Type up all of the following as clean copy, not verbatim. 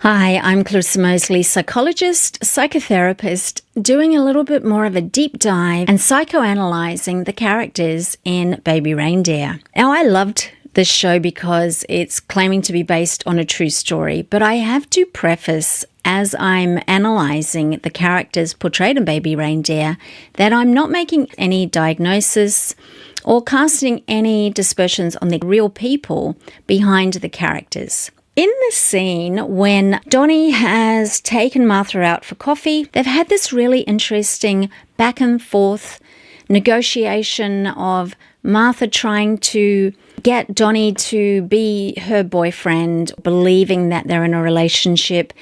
Hi, I'm Clarissa Mosley, psychologist, psychotherapist, doing a little bit more of a deep dive and psychoanalyzing the characters in Baby Reindeer. Now, I loved this show because it's claiming to be based on a true story, but I have to preface as I'm analyzing the characters portrayed in Baby Reindeer that I'm not making any diagnosis or casting any dispersions on the real people behind the characters. In the scene, when Donny has taken Martha out for coffee, they've had this really interesting back and forth negotiation of Martha trying to get Donny to be her boyfriend, believing that they're in a relationship.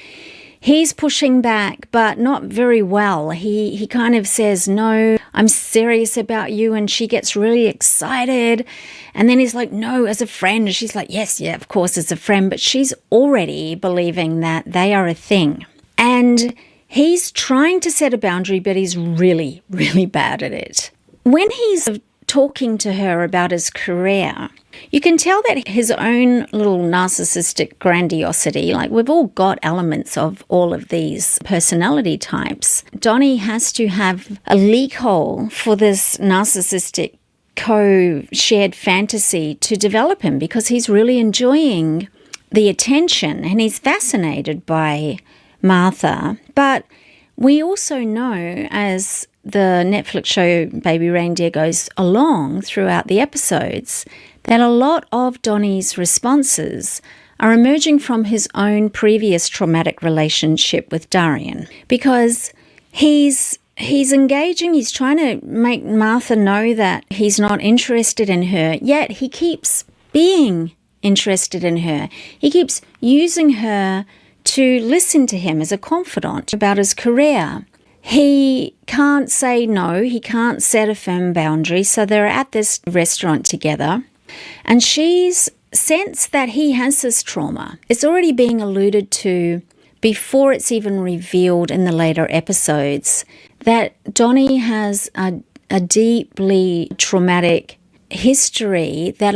He's pushing back, but not very well. He kind of says, no, I'm serious about you. And she gets really excited. And then he's like, no, as a friend. And she's like, yes, of course, as a friend. But she's already believing that they are a thing. And he's trying to set a boundary, but he's really, really bad at it. When he's talking to her about his career, you can tell that his own little narcissistic grandiosity, like we've all got elements of all of these personality types. Donny has to have a leak hole for this narcissistic co-shared fantasy to develop him because he's really enjoying the attention and he's fascinated by Martha. But we also know as the Netflix show Baby Reindeer goes along throughout the episodes that a lot of Donny's responses are emerging from his own previous traumatic relationship with Darrien because he's engaging, he's trying to make Martha know that he's not interested in her, yet he keeps being interested in her. He keeps using her to listen to him as a confidant about his career. He can't say no, he can't set a firm boundary, so they're at this restaurant together, and she's sensed that he has this trauma. It's already being alluded to before it's even revealed in the later episodes that Donny has a deeply traumatic history that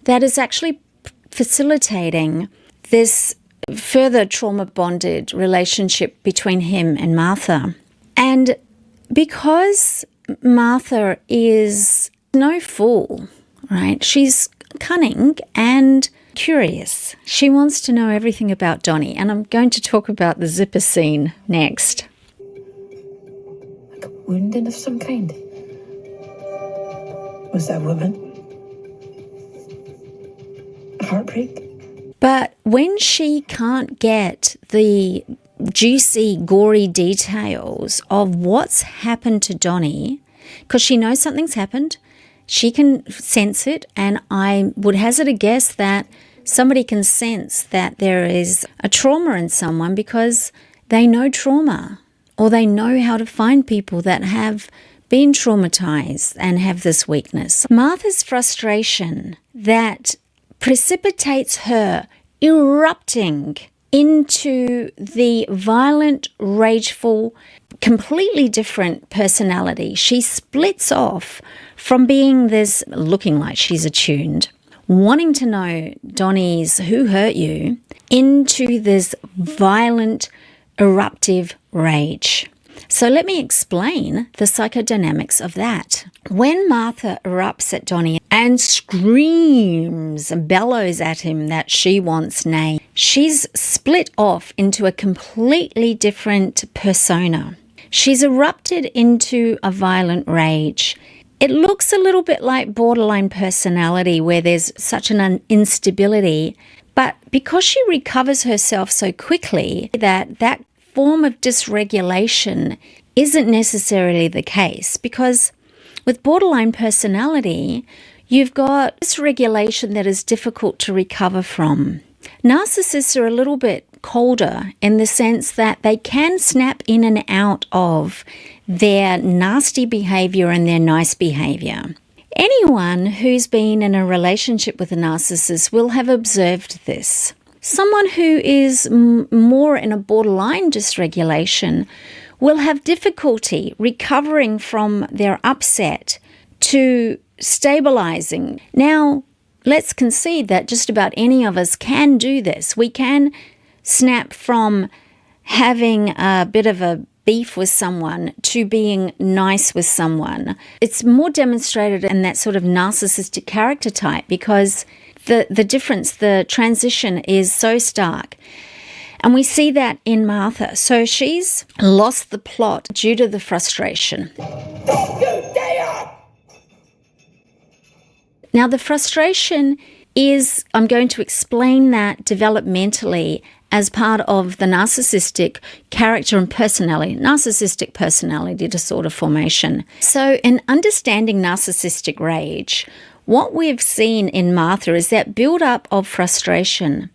is actually facilitating this further trauma-bonded relationship between him and Martha. And because Martha is no fool, right? She's cunning and curious. She wants to know everything about Donny, and I'm going to talk about the zipper scene next. Like a wounding of some kind? Was that a woman? Heartbreak? But when she can't get the juicy, gory details of what's happened to Donny, because she knows something's happened, she can sense it, and I would hazard a guess that somebody can sense that there is a trauma in someone because they know trauma, or they know how to find people that have been traumatized and have this weakness. Martha's frustration that precipitates her erupting into the violent, rageful, completely different personality. She splits off from being this, looking like she's attuned, wanting to know Donny's who hurt you, into this violent, eruptive rage. So let me explain the psychodynamics of that. When Martha erupts at Donny and screams and bellows at him that she wants name, she's split off into a completely different persona. She's erupted into a violent rage. It looks a little bit like borderline personality where there's such an instability, but because she recovers herself so quickly that form of dysregulation isn't necessarily the case, because with borderline personality, you've got dysregulation that is difficult to recover from. Narcissists are a little bit colder in the sense that they can snap in and out of their nasty behavior and their nice behavior. Anyone who's been in a relationship with a narcissist will have observed this. Someone who is more in a borderline dysregulation will have difficulty recovering from their upset to stabilizing. Now, let's concede that just about any of us can do this. We can snap from having a bit of a beef with someone to being nice with someone. It's more demonstrated in that sort of narcissistic character type because the difference, the transition is so stark. And we see that in Martha. So she's lost the plot due to the frustration. Don't you dare! Now, the frustration is, I'm going to explain that developmentally as part of the narcissistic character and personality, narcissistic personality disorder formation. So in understanding narcissistic rage, what we've seen in Martha is that build-up of frustration.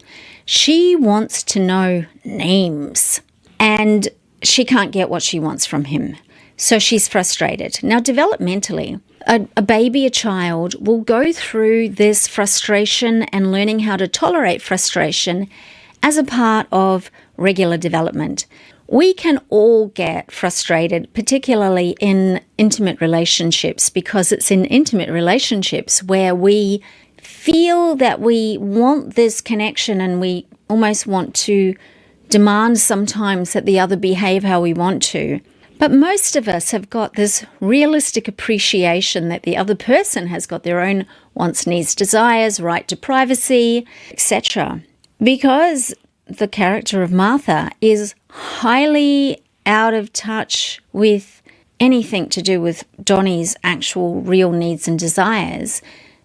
She wants to know names, and she can't get what she wants from him. So she's frustrated. Now, developmentally, a baby, a child, will go through this frustration and learning how to tolerate frustration as a part of regular development. We can all get frustrated, particularly in intimate relationships, because it's in intimate relationships where we feel that we want this connection and we almost want to demand sometimes that the other behave how we want to. But most of us have got this realistic appreciation that the other person has got their own wants, needs, desires, right to privacy, etc. Because the character of Martha is highly out of touch with anything to do with Donny's actual real needs and desires,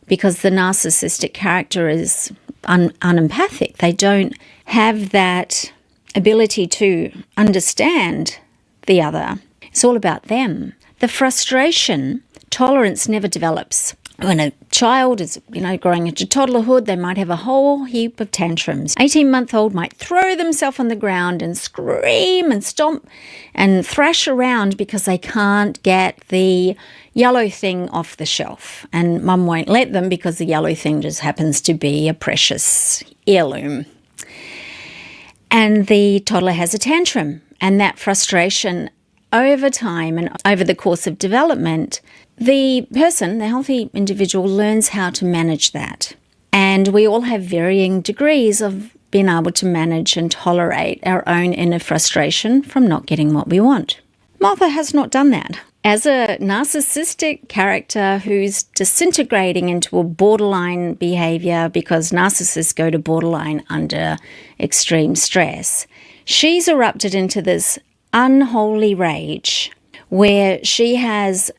because the narcissistic character is unempathic. They don't have that ability to understand the other. It's all about them. The frustration, tolerance never develops. When a child is, growing into toddlerhood, they might have a whole heap of tantrums. 18-month-old might throw themselves on the ground and scream and stomp and thrash around because they can't get the yellow thing off the shelf. And mum won't let them because the yellow thing just happens to be a precious heirloom. And the toddler has a tantrum, and that frustration over time and over the course of development, the person, the healthy individual, learns how to manage that. And we all have varying degrees of being able to manage and tolerate our own inner frustration from not getting what we want. Martha has not done that. As a narcissistic character who's disintegrating into a borderline behaviour, because narcissists go to borderline under extreme stress, she's erupted into this unholy rage where she has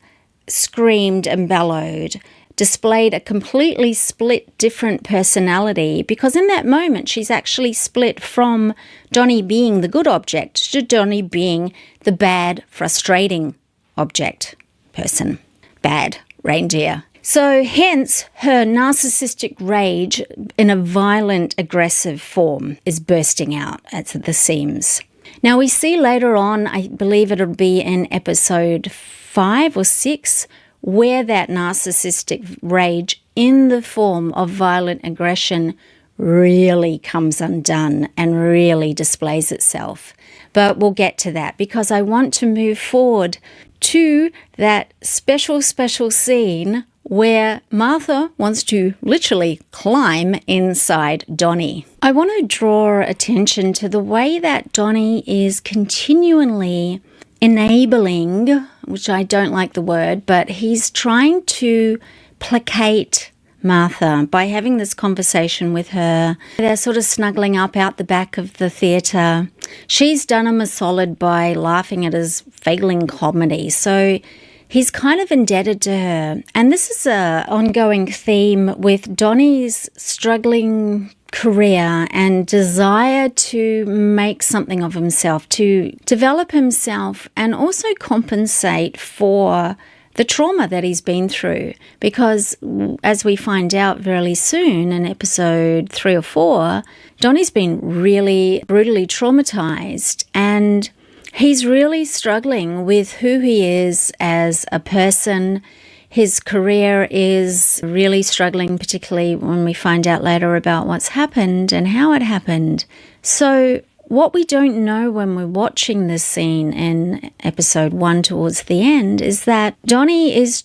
screamed and bellowed, displayed a completely split different personality, because in that moment she's actually split from Donny being the good object to Donny being the bad, frustrating object person. Bad reindeer. So hence her narcissistic rage in a violent, aggressive form is bursting out at the seams. Now we see later on, I believe it'll be in episode 5 or 6, where that narcissistic rage in the form of violent aggression really comes undone and really displays itself. But we'll get to that because I want to move forward to that special scene where Martha wants to literally climb inside Donny. I want to draw attention to the way that Donny is continually enabling, which I don't like the word, but he's trying to placate Martha by having this conversation with her. They're sort of snuggling up out the back of the theatre. She's done him a solid by laughing at his failing comedy. So he's kind of indebted to her. And this is an ongoing theme with Donny's struggling career and desire to make something of himself, to develop himself and also compensate for the trauma that he's been through. Because as we find out very soon in episode 3 or 4, Donny's been really brutally traumatized and he's really struggling with who he is as a person. His career is really struggling, particularly when we find out later about what's happened and how it happened. So what we don't know when we're watching this scene in episode 1 towards the end is that Donny is,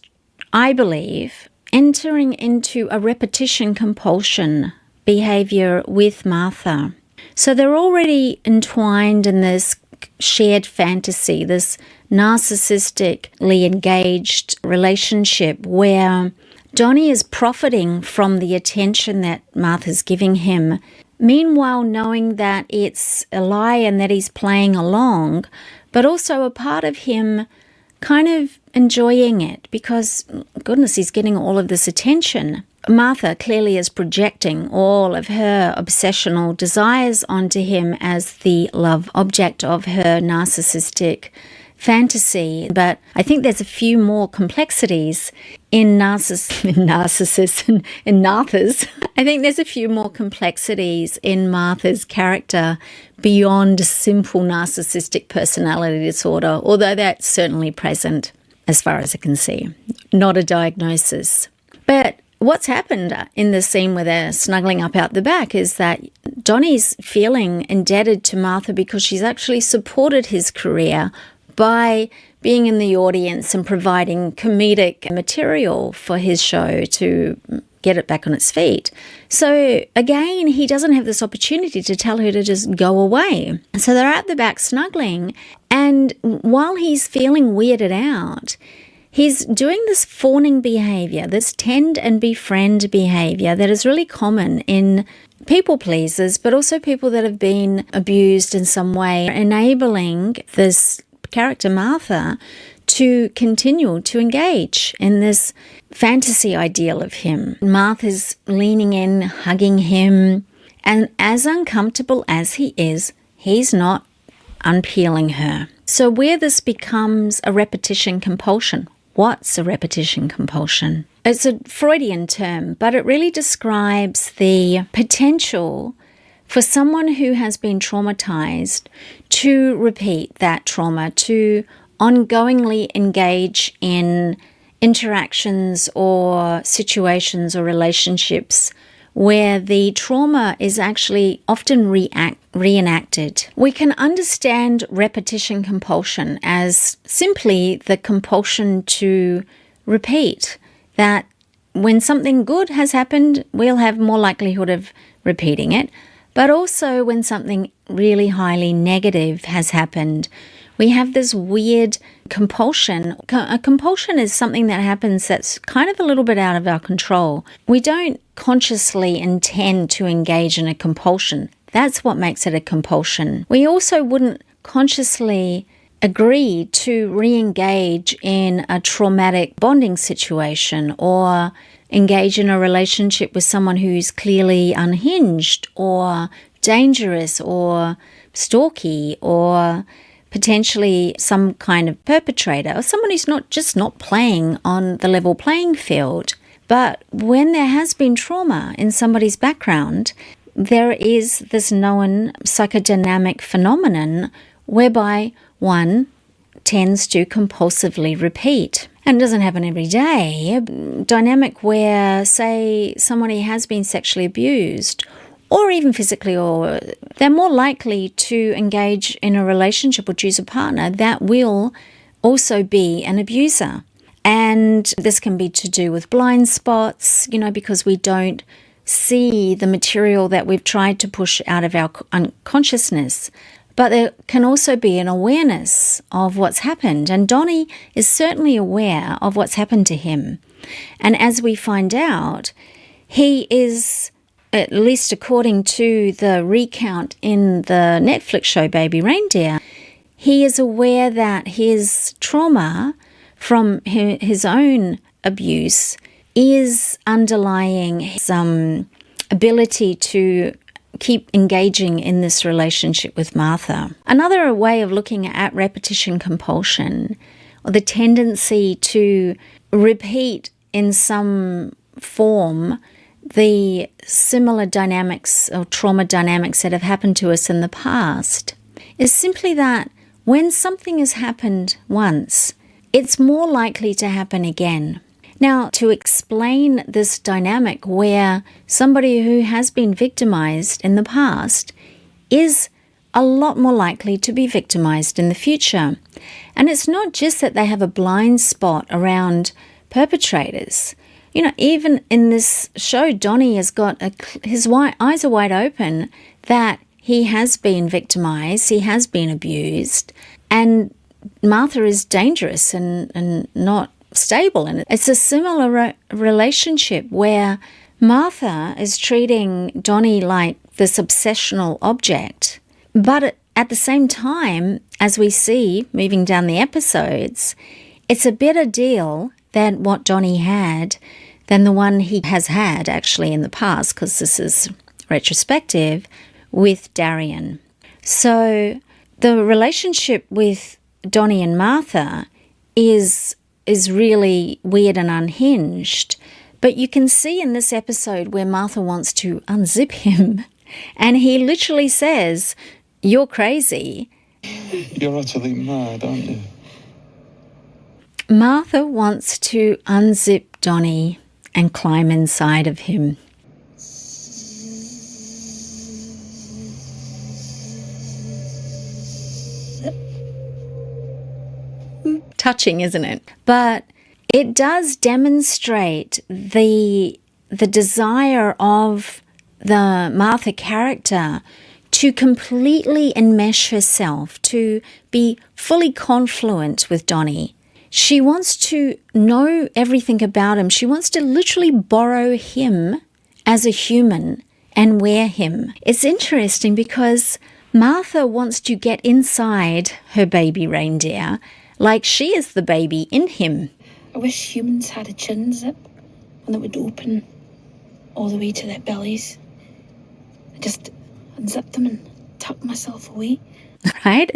I believe, entering into a repetition compulsion behaviour with Martha. So they're already entwined in this shared fantasy, this narcissistically engaged relationship where Donny is profiting from the attention that Martha's giving him, meanwhile knowing that it's a lie and that he's playing along, but also a part of him kind of enjoying it because, goodness, he's getting all of this attention. Martha clearly is projecting all of her obsessional desires onto him as the love object of her narcissistic fantasy. But I think there's a few more complexities in Martha's. I think there's a few more complexities in Martha's character beyond simple narcissistic personality disorder, although that's certainly present as far as I can see. Not a diagnosis. But what's happened in the scene where they're snuggling up out the back is that Donny's feeling indebted to Martha because she's actually supported his career by being in the audience and providing comedic material for his show to get it back on its feet. So again, he doesn't have this opportunity to tell her to just go away. So they're at the back snuggling, and while he's feeling weirded out, he's doing this fawning behaviour, this tend and befriend behaviour that is really common in people pleasers, but also people that have been abused in some way, enabling this character Martha to continue to engage in this fantasy ideal of him. Martha's leaning in, hugging him, and as uncomfortable as he is, he's not unpeeling her. So where this becomes a repetition compulsion. What's a repetition compulsion? It's a Freudian term, but it really describes the potential for someone who has been traumatized to repeat that trauma, to ongoingly engage in interactions or situations or relationships where the trauma is actually often reenacted. We can understand repetition compulsion as simply the compulsion to repeat, that when something good has happened, we'll have more likelihood of repeating it. But also when something really highly negative has happened, we have this weird compulsion. A compulsion is something that happens that's kind of a little bit out of our control. We don't consciously intend to engage in a compulsion. That's what makes it a compulsion. We also wouldn't consciously agree to re-engage in a traumatic bonding situation or engage in a relationship with someone who's clearly unhinged or dangerous or stalky or potentially some kind of perpetrator or someone who's not playing on the level playing field. But when there has been trauma in somebody's background, there is this known psychodynamic phenomenon whereby one tends to compulsively repeat. And it doesn't happen every day. A dynamic where, say, somebody has been sexually abused or even physically, or they're more likely to engage in a relationship or choose a partner that will also be an abuser. And this can be to do with blind spots, because we don't see the material that we've tried to push out of our unconsciousness. But there can also be an awareness of what's happened. And Donny is certainly aware of what's happened to him. And as we find out, he is, at least according to the recount in the Netflix show Baby Reindeer, he is aware that his trauma from his own abuse is underlying his ability to keep engaging in this relationship with Martha. Another way of looking at repetition compulsion, or the tendency to repeat in some form the similar dynamics or trauma dynamics that have happened to us in the past, is simply that when something has happened once, it's more likely to happen again. Now, to explain this dynamic where somebody who has been victimized in the past is a lot more likely to be victimized in the future. And it's not just that they have a blind spot around perpetrators. Even in this show, Donny has got his eyes are wide open that he has been victimized, he has been abused, and Martha is dangerous and not stable. And it's a similar relationship where Martha is treating Donny like this obsessional object, but at the same time, as we see moving down the episodes, it's a better deal than what Donny had than the one he has had actually in the past, because this is retrospective, with Darrien. So the relationship with Donny and Martha is really weird and unhinged. But you can see in this episode where Martha wants to unzip him, and he literally says, "You're crazy." You're utterly mad, aren't you? Martha wants to unzip Donny and climb inside of him. Touching, isn't it? But it does demonstrate the desire of the Martha character to completely enmesh herself, to be fully confluent with Donny. She wants to know everything about him. She wants to literally borrow him as a human and wear him. It's interesting because Martha wants to get inside her baby reindeer like she is the baby in him. I wish humans had a chin zip, and that would open all the way to their bellies. I just unzip them and tuck myself away. Right?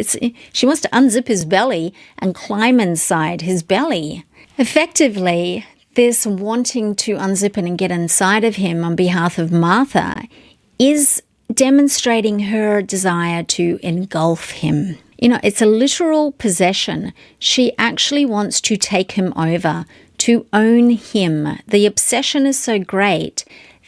She wants to unzip his belly and climb inside his belly. Effectively, this wanting to unzip it and get inside of him on behalf of Martha is demonstrating her desire to engulf him. You know, it's a literal possession. She actually wants to take him over, to own him. The obsession is so great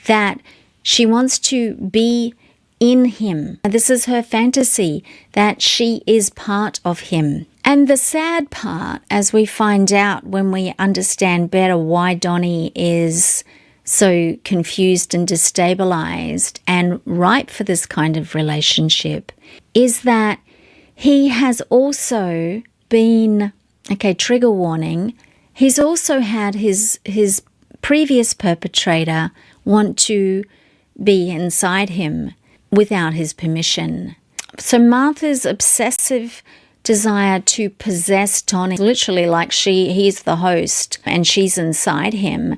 that she wants to be in him. This is her fantasy, that she is part of him. And the sad part, as we find out when we understand better why Donny is so confused and destabilized and ripe for this kind of relationship, is that he has also been, okay, trigger warning, he's also had his previous perpetrator want to be inside him without his permission. So Martha's obsessive desire to possess Donny, literally like he's the host and she's inside him,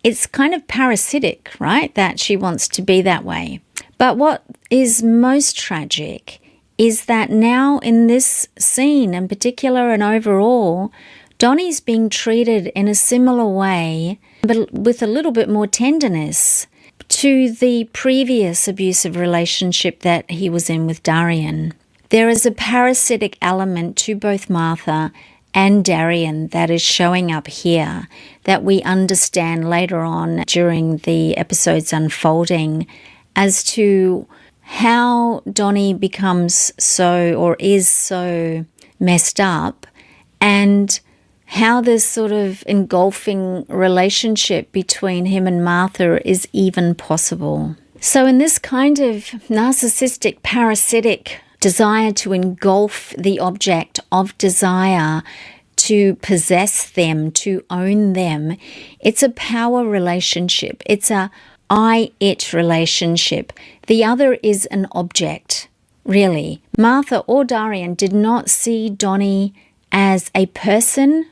it's kind of parasitic, right? That she wants to be that way. But what is most tragic is that now in this scene in particular and overall, Donny's being treated in a similar way, but with a little bit more tenderness to the previous abusive relationship that he was in with Darrien. There is a parasitic element to both Martha and Darrien that is showing up here that we understand later on during the episode's unfolding as to how Donny becomes so or is so messed up, and how this sort of engulfing relationship between him and Martha is even possible. So in this kind of narcissistic, parasitic desire to engulf the object of desire, to possess them, to own them, it's a power relationship. It's a I-it relationship. The is is an object, really. Martha or Darrien did not see Donny as a person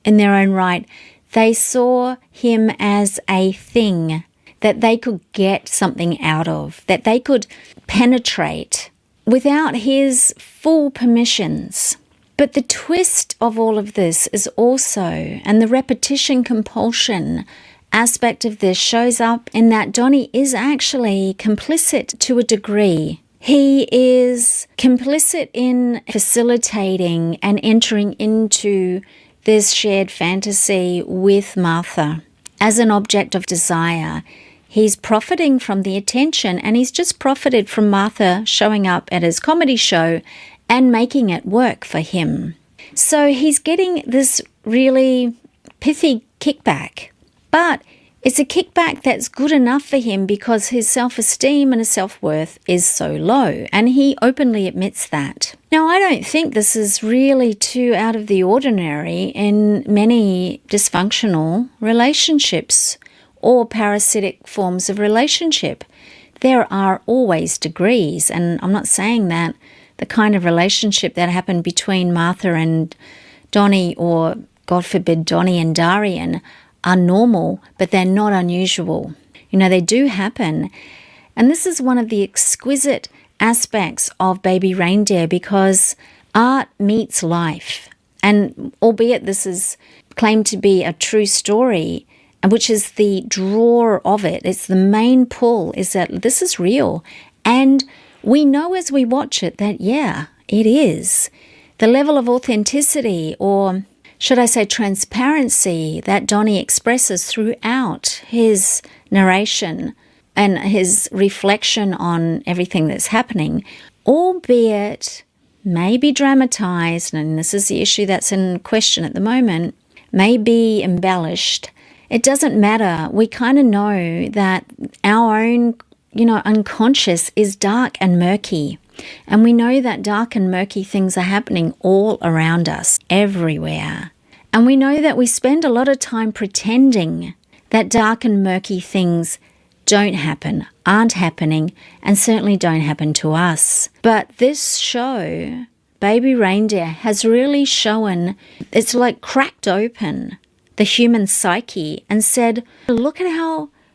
in their own right. They saw him as a thing that they could get something out of, that they could penetrate without his full permissions. But the twist of all of this is also, and the repetition compulsion aspect of this shows up in that Donny is actually complicit to a degree. He is complicit in facilitating and entering into this shared fantasy with Martha as an object of desire. He's profiting from the attention, and he's just profited from Martha showing up at his comedy show and making it work for him. So he's getting this really pithy kickback, but It's a kickback that's good enough for him because his self-esteem and his self-worth is so low, and he openly admits that. Now, I don't think this is really too out of the ordinary in many dysfunctional relationships or parasitic forms of relationship. There are always degrees, and I'm not saying that the kind of relationship that happened between Martha and Donny, or God forbid Donny and Darrien, are normal, but they're not unusual. You know, they do happen. And this is one of the exquisite aspects of Baby Reindeer, because art meets life. And albeit this is claimed to be a true story, which is the draw of it, it's the main pull, is that this is real. And we know as we watch it that, yeah, it is. The level of authenticity, or should I say transparency, that Donny expresses throughout his narration and his reflection on everything that's happening, albeit maybe dramatized, and this is the issue that's in question at the moment, may be embellished. It doesn't matter. We kind of know that our own, unconscious is dark and murky. And we know that dark and murky things are happening all around us, everywhere. And we know that we spend a lot of time pretending that dark and murky things don't happen, aren't happening, and certainly don't happen to us. But this show, Baby Reindeer, has really shown, it's like cracked open the human psyche and said, look at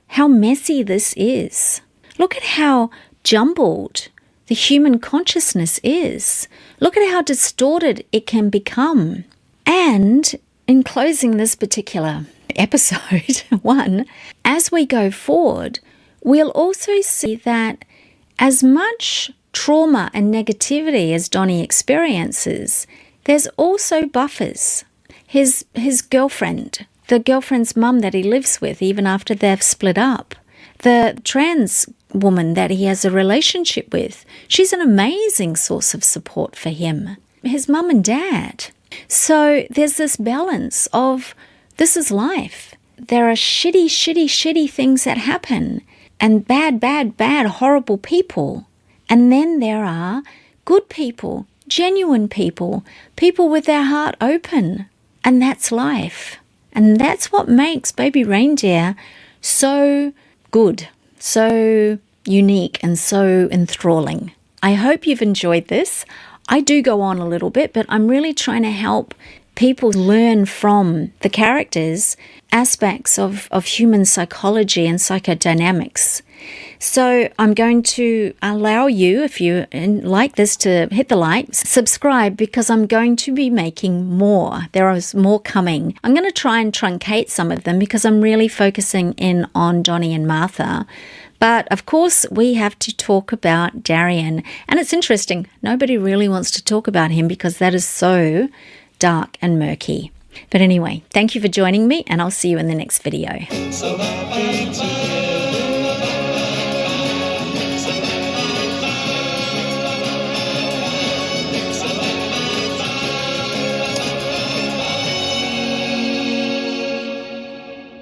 how messy this is. Look at how jumbled the human consciousness is. Look at how distorted it can become. And in closing this particular episode 1, as we go forward, we'll also see that as much trauma and negativity as Donny experiences, there's also buffers. His girlfriend, the girlfriend's mum that he lives with even after they've split up, the trans woman that he has a relationship with, she's an amazing source of support for him. His mum and dad. So there's this balance of, this is life. There are shitty things that happen, and bad, horrible people. And then there are good people, genuine people, people with their heart open. And that's life. And that's what makes Baby Reindeer so good, so unique, and so enthralling. I hope you've enjoyed this. I do go on a little bit, but I'm really trying to help people learn from the characters aspects of human psychology and psychodynamics. So I'm going to allow you, if you like this, to hit the like, subscribe, because I'm going to be making more. There is more coming. I'm going to try and truncate some of them because I'm really focusing in on Donny and Martha. But of course, we have to talk about Darrien. And it's interesting, nobody really wants to talk about him because that is so dark and murky. But anyway, thank you for joining me, and I'll see you in the next video.